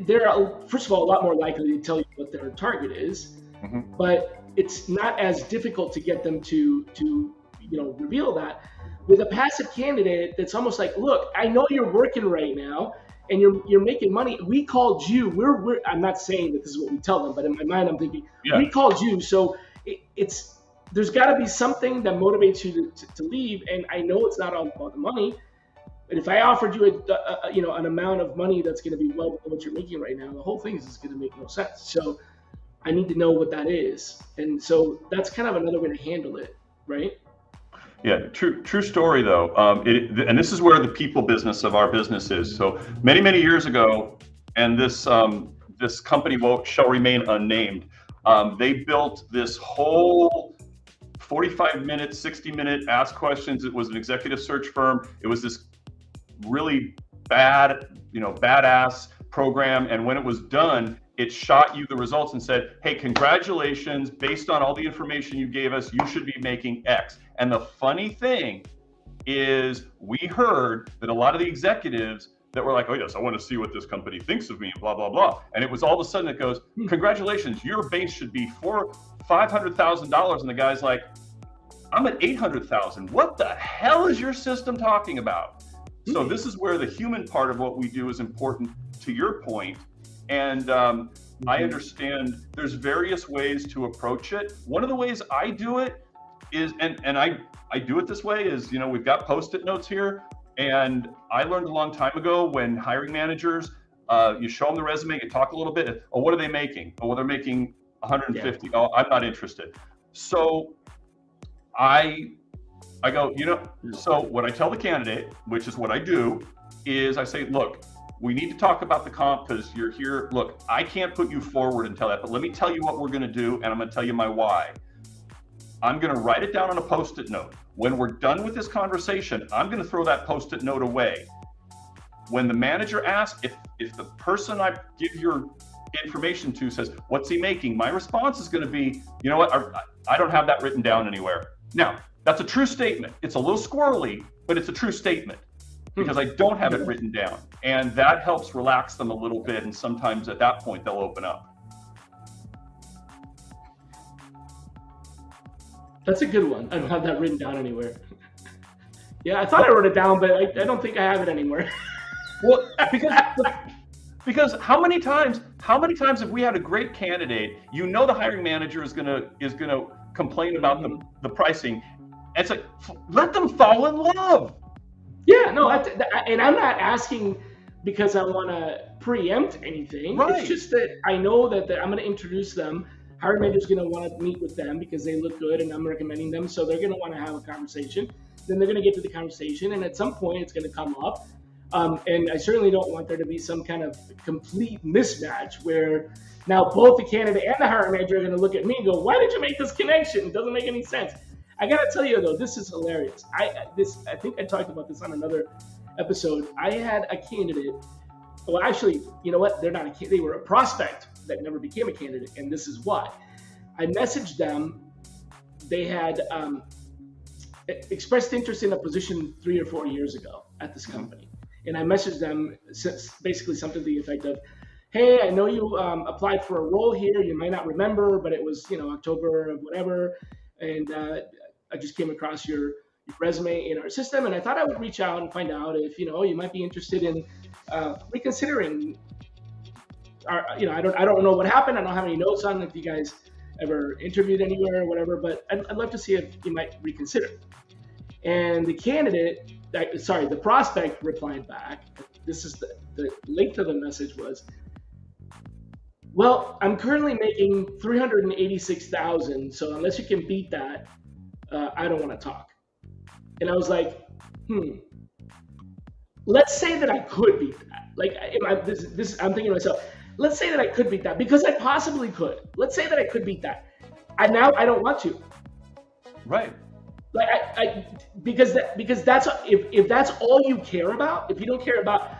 they're first of all a lot more likely to tell you what their target is, but it's not as difficult to get them to reveal that. With a passive candidate, that's almost like, look, I know you're working right now and you're making money. We called you. I'm not saying that this is what we tell them, but in my mind, I'm thinking, we called you. So there's got to be something that motivates you to leave. And I know it's not all about the money, but if I offered you an amount of money that's going to be well below what you're making right now, the whole thing is going to make no sense. So I need to know what that is. And so that's kind of another way to handle it, right? Yeah, true story though. And this is where the people business of our business is. So many years ago, and this company shall remain unnamed. They built this whole 45-minute, 60-minute ask questions. It was an executive search firm. It was this really badass program. And when it was done, it shot you the results and said, hey, congratulations, based on all the information you gave us, you should be making X. And the funny thing is we heard that a lot of the executives that were like, oh yes, I want to see what this company thinks of me, blah, blah, blah. And it was all of a sudden it goes, congratulations, your base should be $500,000. And the guy's like, I'm at 800,000. What the hell is your system talking about? So this is where the human part of what we do is important, to your point. And I understand there's various ways to approach it. One of the ways I do it is, and I do it this way is, we've got Post-it notes here. And I learned a long time ago when hiring managers, you show them the resume, you talk a little bit. Oh, what are they making? Oh, well, they're making 150. Yeah. Oh, I'm not interested. So I go, so what I tell the candidate, which is what I do, is I say, look, we need to talk about the comp because you're here. Look, I can't put you forward until that, but let me tell you what we're going to do, and I'm going to tell you my why. I'm going to write it down on a Post-it note. When we're done with this conversation, I'm going to throw that Post-it note away. When the manager asks, if the person I give your information to says, what's he making? My response is going to be, you know what? I don't have that written down anywhere. Now, that's a true statement. It's a little squirrely, but it's a true statement because I don't have it written down. And that helps relax them a little bit. And sometimes at that point, they'll open up. That's a good one. I don't have that written down anywhere. Yeah, I thought I wrote it down, but I don't think I have it anymore. Well, because how many times have we had a great candidate? The hiring manager is gonna complain about the pricing. And it's like, let them fall in love. Yeah, no, and I'm not asking because I want to preempt anything. Right. It's just that I know that I'm going to introduce them. Hiring manager's going to want to meet with them because they look good and I'm recommending them. So they're going to want to have a conversation. Then they're going to get to the conversation. And at some point, it's going to come up. And I certainly don't want there to be some kind of complete mismatch where now both the candidate and the hiring manager are going to look at me and go, why did you make this connection? It doesn't make any sense. I got to tell you, though, this is hilarious. I think I talked about this on another episode. I had a candidate. Well, actually, you know what? They're not a candidate. They were a prospect that never became a candidate. And this is why. I messaged them. They had expressed interest in a position 3 or 4 years ago at this company. And I messaged them basically something to the effect of, hey, I know you applied for a role here. You might not remember, but it was, October of whatever. And I just came across your resume in our system, and I thought I would reach out and find out if you might be interested in reconsidering. I don't know what happened. I don't have any notes on if you guys ever interviewed anywhere or whatever, but I'd love to see if you might reconsider. And the prospect replied back. This is the link to the message was, well, I'm currently making $386,000, so unless you can beat that, I don't want to talk. And I was like, let's say that I could beat that. Like, I'm thinking to myself, let's say that I could beat that because I possibly could. Let's say that I could beat that. And now I don't want to. Right. Like because that's if that's all you care about, if you don't care about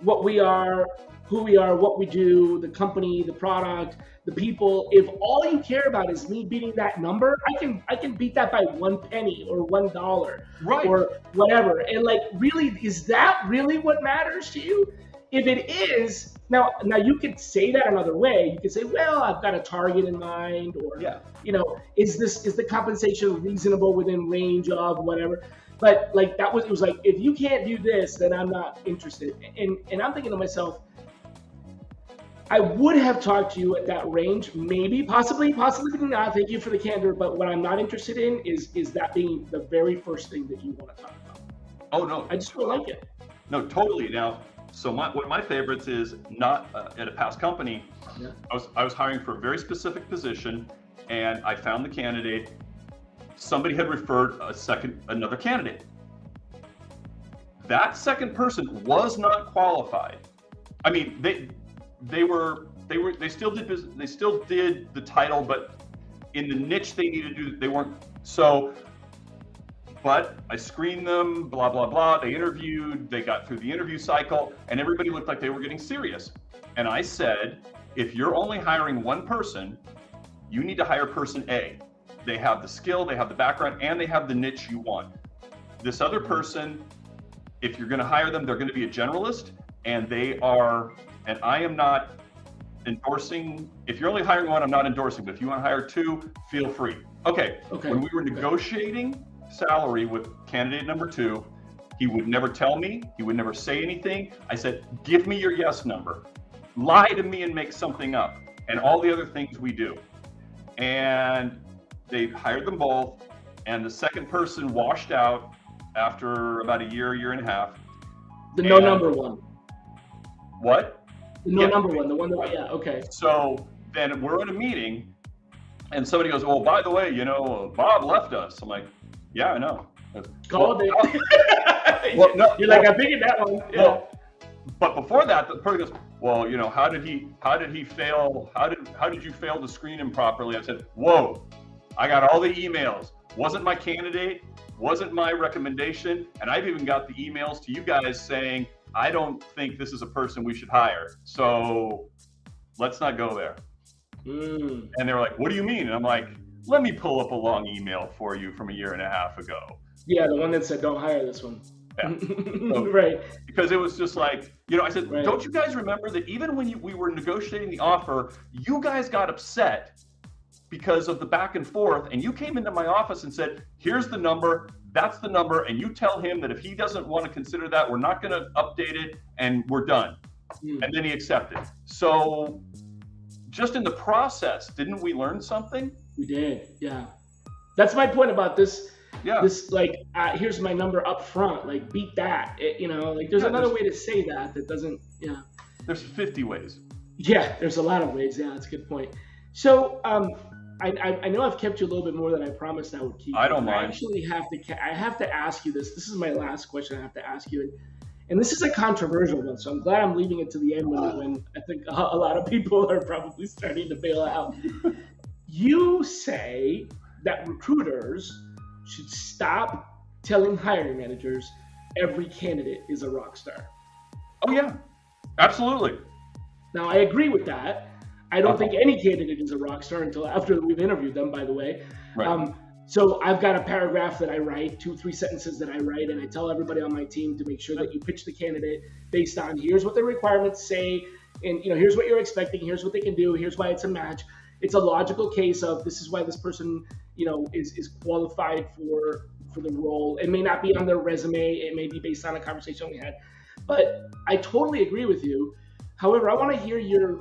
what we are, who we are, what we do, the company, the product, the people, if all you care about is me beating that number, I can beat that by 1 penny or $1 Right. or whatever. And like, really, is that really what matters to you? If it is, now you could say that another way. You could say, well, I've got a target in mind, or is the compensation reasonable within range of whatever? But like it was like, if you can't do this, then I'm not interested. And I'm thinking to myself, I would have talked to you at that range, maybe, possibly not. Thank you for the candor, but what I'm not interested in is that being the very first thing that you want to talk about. Oh no, I just don't like it. No, totally. Now, so one of my favorites is not at a past company. Yeah. I was hiring for a very specific position, and I found the candidate. Somebody had referred another candidate. That second person was not qualified. I mean, they still did business, they still did the title, but in the niche they needed to do, they weren't. So, but I screened them, blah, blah, blah. They interviewed, they got through the interview cycle, and everybody looked like they were getting serious. And I said, if you're only hiring one person, you need to hire person A. They have the skill, they have the background, and they have the niche you want. This other person, if you're going to hire them, they're going to be a generalist, and I am not endorsing. If you're only hiring one, I'm not endorsing, but if you want to hire two, feel free. Okay. When we were negotiating salary with candidate number 2, he would never tell me, he would never say anything. I said, give me your yes number, lie to me and make something up, and all the other things we do. And they hired them both, and the second person washed out after about a year and a half. The no number one. What? The no number one, the one that, okay. So then we're in a meeting, and somebody goes, well, by the way, Bob left us. I'm like, yeah, I know. Called it. Well, no, you're like, I figured that one. Yeah. Well, but before that, the person goes, well, how did he fail? How did you fail to screen him properly? I said, whoa, I got all the emails. Wasn't my candidate, wasn't my recommendation, and I've even got the emails to you guys saying, I don't think this is a person we should hire. So let's not go there. And they were like, what do you mean? And I'm like, let me pull up a long email for you from a year and a half ago. Yeah, the one that said, don't hire this one. Yeah. So, right. Because it was just like, I said, right. Don't you guys remember that even when we were negotiating the offer, you guys got upset because of the back and forth, and you came into my office and said, here's the number, that's the number, and you tell him that if he doesn't want to consider that, we're not going to update it, and we're done. And then he accepted. So just in the process, didn't we learn something? We did, yeah. That's my point about this. Yeah. This, like, here's my number up front, like, beat that. There's another way to say that doesn't, There's 50 ways. Yeah, there's a lot of ways. Yeah, that's a good point. So, I know I've kept you a little bit more than I promised I would keep. I don't mind. I actually have to ask you this. This is my last question I have to ask you. And this is a controversial one, so I'm glad I'm leaving it to the end when I think a lot of people are probably starting to bail out. You say that recruiters should stop telling hiring managers every candidate is a rock star. Oh, yeah, absolutely. Now, I agree with that. I don't think any candidate is a rock star until after we've interviewed them, by the way. Right. So I've got a paragraph that I write, 2-3 sentences that I write, and I tell everybody on my team to make sure that you pitch the candidate based on here's what the requirements say, and here's what you're expecting, here's what they can do, here's why it's a match. It's a logical case of this is why this person, is qualified for the role. It may not be on their resume, it may be based on a conversation we had. But I totally agree with you. However, I want to hear your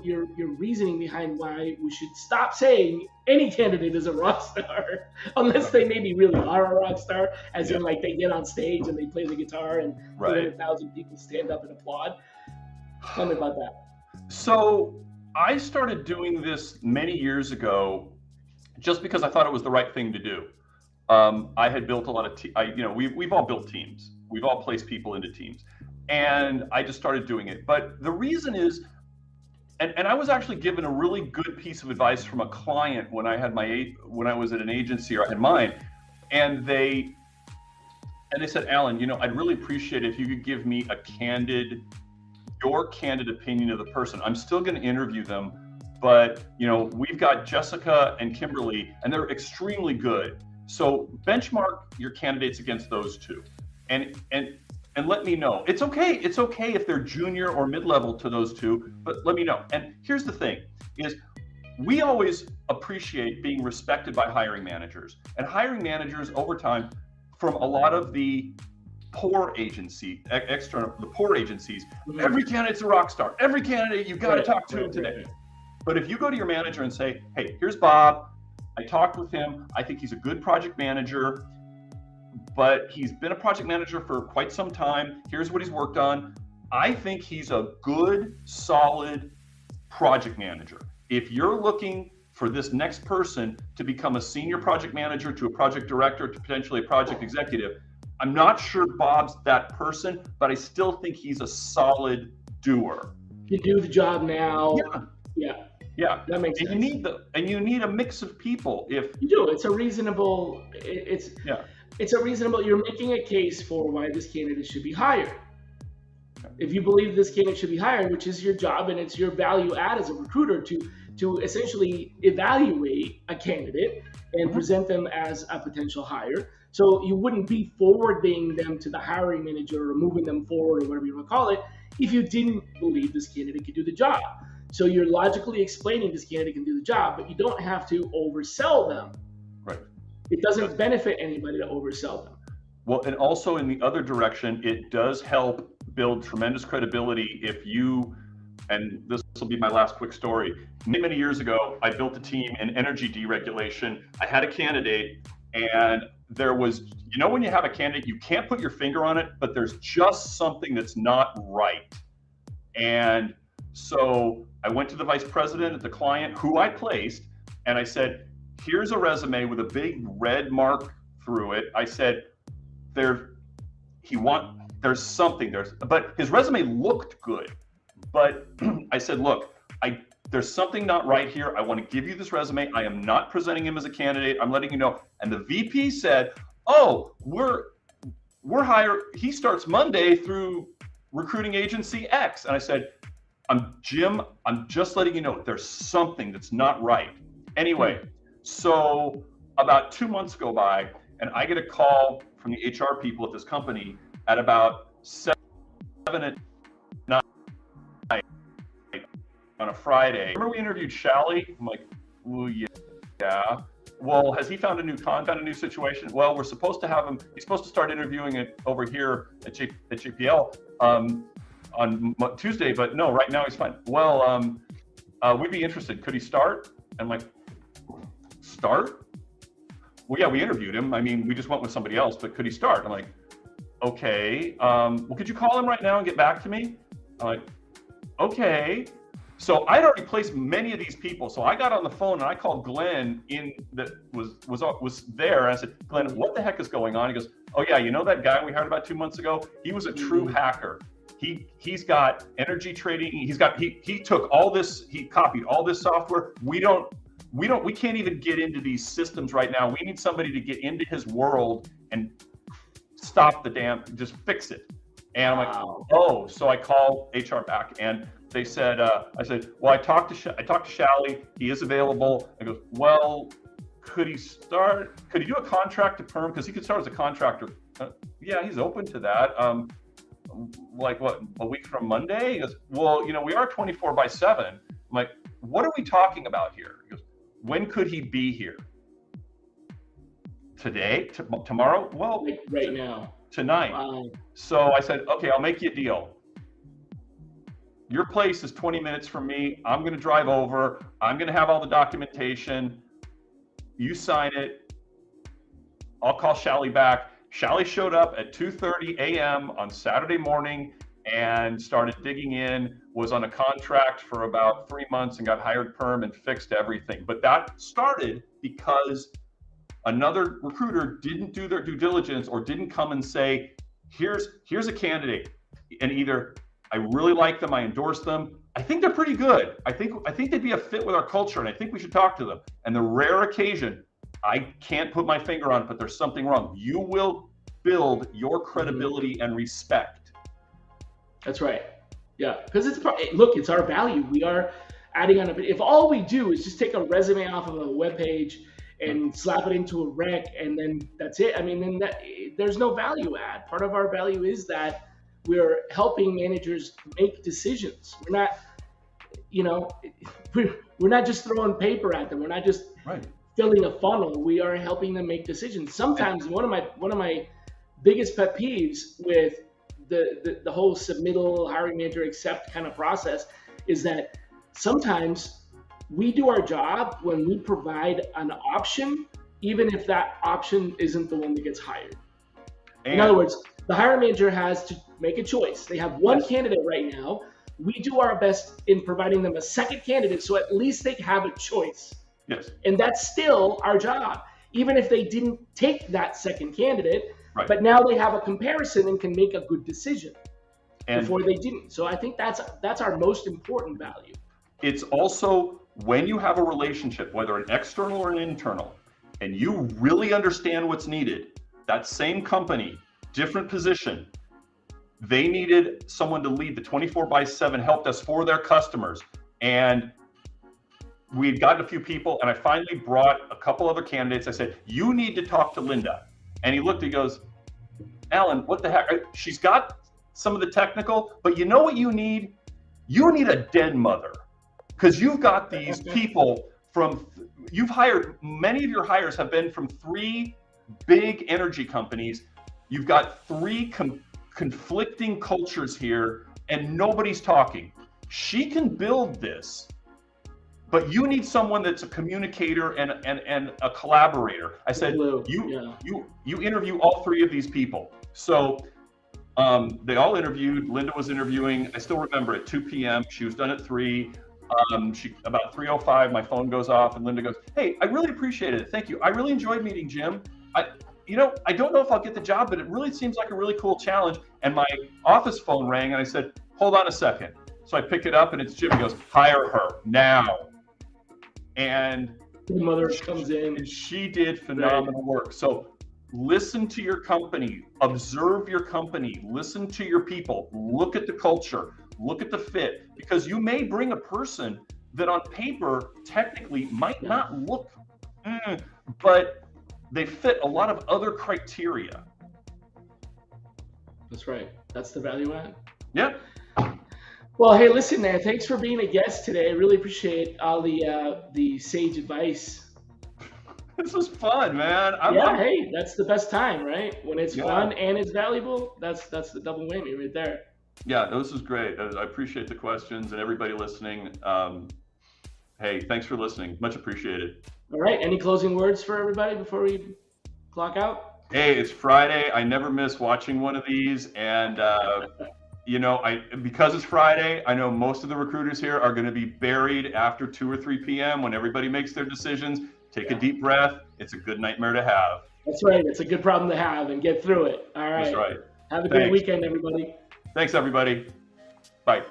reasoning behind why we should stop saying any candidate is a rock star, unless they maybe really are a rock star, as in like they get on stage and they play the guitar and 300,000 people stand up and applaud. Tell me about that. So I started doing this many years ago just because I thought it was the right thing to do. I had built a lot of, we've all built teams. We've all placed people into teams. And I just started doing it. But the reason is, and I was actually given a really good piece of advice from a client when I was at an agency, or I had mine, and they said, Alan, I'd really appreciate it if you could give me your candid opinion of the person. I'm still going to interview them, but we've got Jessica and Kimberly, and they're extremely good. So benchmark your candidates against those two, and let me know. It's okay if they're junior or mid-level to those two, but let me know. And here's the thing: is we always appreciate being respected by hiring managers, and hiring managers over time, from a lot of the poor agencies, every candidate's a rock star. Every candidate, you've got to talk to him today. But if you go to your manager and say, hey, here's Bob, I talked with him, I think he's a good project manager, but he's been a project manager for quite some time, here's what he's worked on, I think he's a good, solid project manager. If you're looking for this next person to become a senior project manager, to a project director, to potentially a project executive, I'm not sure Bob's that person, but I still think he's a solid doer. You do the job now. Yeah. That makes sense. You need a mix of people. If you do, it's a reasonable. You're making a case for why this candidate should be hired. If you believe this candidate should be hired, which is your job and it's your value add as a recruiter to essentially evaluate a candidate and present them as a potential hire. So you wouldn't be forwarding them to the hiring manager or moving them forward or whatever you want to call it if you didn't believe this candidate could do the job. So you're logically explaining this candidate can do the job, but you don't have to oversell them. Right. It doesn't benefit anybody to oversell them. Well, and also in the other direction, it does help build tremendous credibility if you, and this will be my last quick story. Many years ago, I built a team in energy deregulation. I had a candidate, and there was, when you have a candidate, you can't put your finger on it, but there's just something that's not right. And so I went to the vice president at the client who I placed, and I said, here's a resume with a big red mark through it. I said, there's something, but his resume looked good. But I said, look, there's something not right here. I want to give you this resume. I am not presenting him as a candidate. I'm letting you know. And the VP said, oh, we're he starts Monday through recruiting agency X. And I said, Jim, I'm just letting you know there's something that's not right. Anyway, so about 2 months go by, and I get a call from the HR people at this company at about 7 at night on a Friday. Remember we interviewed Shally? I'm like, ooh, yeah. Well, has he found a new situation? Well, we're supposed to have him. He's supposed to start interviewing it over here at JPL on Tuesday, but no, right now he's fine. Well, we'd be interested. Could he start? I'm like, start? Well, yeah, we interviewed him. I mean, we just went with somebody else, but could he start? I'm like, okay. Well, could you call him right now and get back to me? I'm like, okay. So I'd already placed many of these people. So I got on the phone and I called Glenn that was there. And I said, Glenn, what the heck is going on? He goes, oh yeah, that guy we hired about 2 months ago? He was a true hacker. He's got energy trading. He took all this, he copied all this software. We can't even get into these systems right now. We need somebody to get into his world and stop just fix it. And I'm like, oh, so I call HR back and they said, I said, well, I talked to Shally. He is available. I goes, well, could he do a contract to perm? Because he could start as a contractor. Yeah, he's open to that. Like what, a week from Monday? He goes, well, we are 24/7. I'm like, what are we talking about here? He goes, when could he be here? Today? Tomorrow? Well, right now. Tonight. So I said, okay, I'll make you a deal. Your place is 20 minutes from me. I'm going to drive over. I'm going to have all the documentation. You sign it. I'll call Shally back. Shally showed up at 2:30 a.m. on Saturday morning and started digging in, was on a contract for about 3 months and got hired perm and fixed everything. But that started because another recruiter didn't do their due diligence or didn't come and say, here's a candidate, and either I really like them, I endorse them, I think they're pretty good, I think they'd be a fit with our culture, and I think we should talk to them. And the rare occasion, I can't put my finger on it, but there's something wrong, you will build your credibility and respect. That's right. Yeah, because it's our value. We are adding on if all we do is just take a resume off of a web page and slap it into a rec, and then that's it. I mean, then there's no value add. Part of our value is that we're helping managers make decisions. We're not, we're not just throwing paper at them. We're not just filling a funnel. We are helping them make decisions. Sometimes one of my biggest pet peeves with the whole submittal, hiring manager, accept kind of process is that sometimes we do our job when we provide an option, even if that option isn't the one that gets hired. In other words, the hiring manager has to make a choice. They have one candidate right now. We do our best in providing them a second candidate, so at least they have a choice. Yes. And that's still our job, even if they didn't take that second candidate. Right. But now they have a comparison and can make a good decision and before they didn't. So I think that's our most important value. It's also when you have a relationship, whether an external or an internal, and you really understand what's needed, that same company, different position, they needed someone to lead the 24/7 help desk for their customers. And we'd gotten a few people, and I finally brought a couple other candidates. I said, you need to talk to Linda. And he looked, he goes, Alan, what the heck? She's got some of the technical, but you know what you need? You need a den mother. Because you've got these people you've hired, many of your hires have been from 3 big energy companies. You've got 3 conflicting cultures here, and nobody's talking. She can build this, but you need someone that's a communicator and a collaborator. I said, you interview all 3 of these people. So they all interviewed. Linda was interviewing. I still remember at 2 p.m. She was done at 3. About 3:05, my phone goes off, and Linda goes, hey, I really appreciated it. Thank you. I really enjoyed meeting Jim. I don't know if I'll get the job, but it really seems like a really cool challenge. And my office phone rang, and I said, hold on a second. So I pick it up, and it's Jim. He goes, hire her now. And the mother comes in. And she did phenomenal work. So listen to your company, observe your company, listen to your people, look at the culture, look at the fit, because you may bring a person that on paper technically might not look, but they fit a lot of other criteria. That's right. That's the value add. Yeah. Well, hey, listen, man, thanks for being a guest today. I really appreciate all the sage advice. This was fun, man. Hey, that's the best time, right? When it's fun and it's valuable, that's the double whammy right there. Yeah, this was great. I appreciate the questions and everybody listening. Hey, thanks for listening. Much appreciated. All right. Any closing words for everybody before we clock out? Hey, it's Friday. I never miss watching one of these. And, because it's Friday, I know most of the recruiters here are going to be buried after 2 or 3 p.m. when everybody makes their decisions. Take a deep breath. It's a good nightmare to have. That's right. It's a good problem to have and get through it. All right. That's right. Have a great weekend, everybody. Thanks, everybody. Bye.